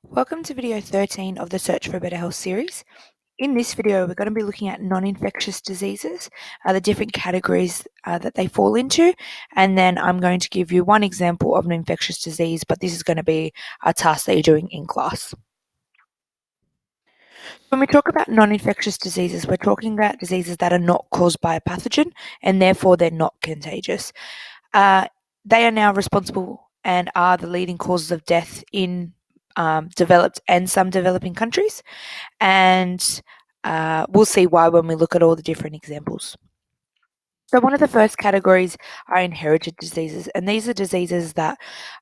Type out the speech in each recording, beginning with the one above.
Welcome to video 13 of the Search for a Better Health series. In this video, we're going to be looking at non-infectious diseases, the different categories that they fall into, and then I'm going to give you one example of an infectious disease, but this is going to be a task that you're doing in class. When we talk about non-infectious diseases, we're talking about diseases that are not caused by a pathogen, and therefore they're not contagious. They are now responsible and are the leading causes of death in developed and some developing countries. And we'll see why when we look at all the different examples. So one of the first categories are inherited diseases, and these are diseases that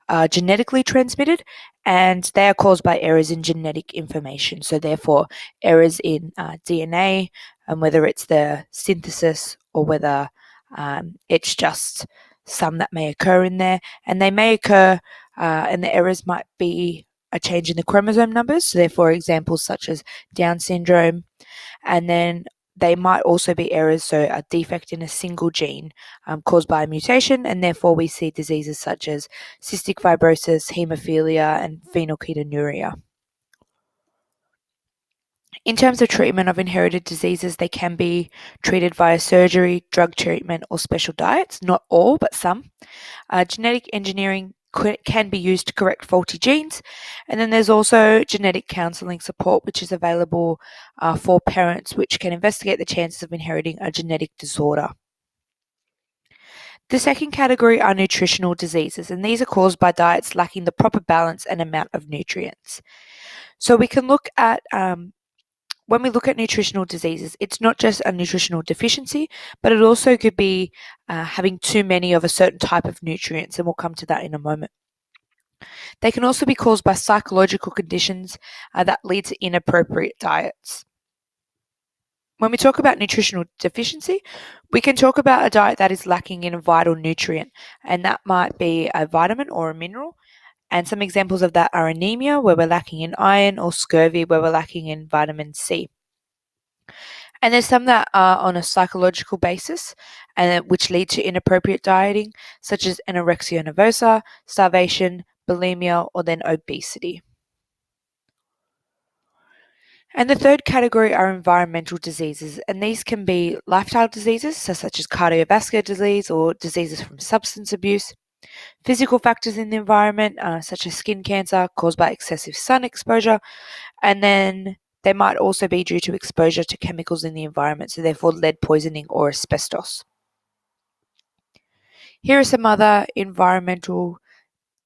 are genetically transmitted, and they are caused by errors in genetic information. So therefore, errors in DNA, and whether it's the synthesis or whether it's just some that may occur in there, and they may occur, and the errors might be a change in the chromosome numbers. So therefore, examples such as Down syndrome, and then they might also be errors, so a defect in a single gene caused by a mutation, and therefore we see diseases such as cystic fibrosis, haemophilia, and phenylketonuria. In terms of treatment of inherited diseases, they can be treated via surgery, drug treatment, or special diets. Not all, but some. Genetic engineering can be used to correct faulty genes. And then there's also genetic counselling support, which is available for parents, which can investigate the chances of inheriting a genetic disorder. The second category are nutritional diseases, and these are caused by diets lacking the proper balance and amount of nutrients. So we can look at when we look at nutritional diseases, it's not just a nutritional deficiency, but it also could be having too many of a certain type of nutrients, and we'll come to that in a moment. They can also be caused by psychological conditions that lead to inappropriate diets. When we talk about nutritional deficiency, we can talk about a diet that is lacking in a vital nutrient, and that might be a vitamin or a mineral. And some examples of that are anemia, where we're lacking in iron, or scurvy, where we're lacking in vitamin C. And there's some that are on a psychological basis, and which lead to inappropriate dieting, such as anorexia nervosa, starvation, bulimia, or then obesity. And the third category are environmental diseases, and these can be lifestyle diseases, such as cardiovascular disease or diseases from substance abuse. Physical factors in the environment, such as skin cancer caused by excessive sun exposure, and then they might also be due to exposure to chemicals in the environment, so therefore lead poisoning or asbestos. Here are some other environmental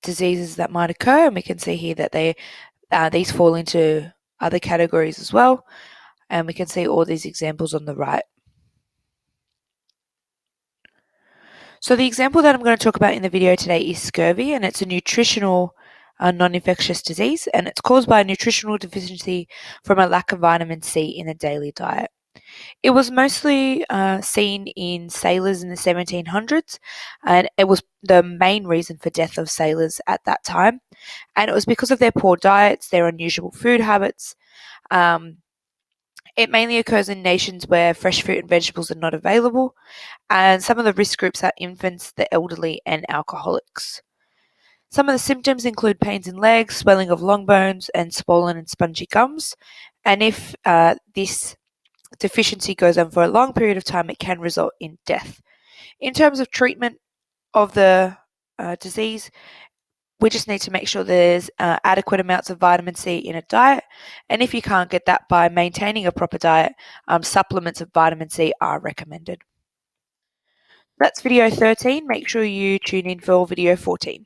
diseases that might occur, and we can see here that these fall into other categories as well, and we can see all these examples on the right. So the example that I'm going to talk about in the video today is scurvy, and it's a nutritional non-infectious disease, and it's caused by a nutritional deficiency from a lack of vitamin C in a daily diet. It was mostly seen in sailors in the 1700s, and it was the main reason for death of sailors at that time. And it was because of their poor diets, their unusual food habits. It mainly occurs in nations where fresh fruit and vegetables are not available, and some of the risk groups are infants, the elderly, and alcoholics. Some of the symptoms include pains in legs, swelling of long bones, and swollen and spongy gums. And if this deficiency goes on for a long period of time, it can result in death. In terms of treatment of the disease, we just need to make sure there's adequate amounts of vitamin C in a diet. And if you can't get that by maintaining a proper diet, supplements of vitamin C are recommended. That's video 13. Make sure you tune in for video 14.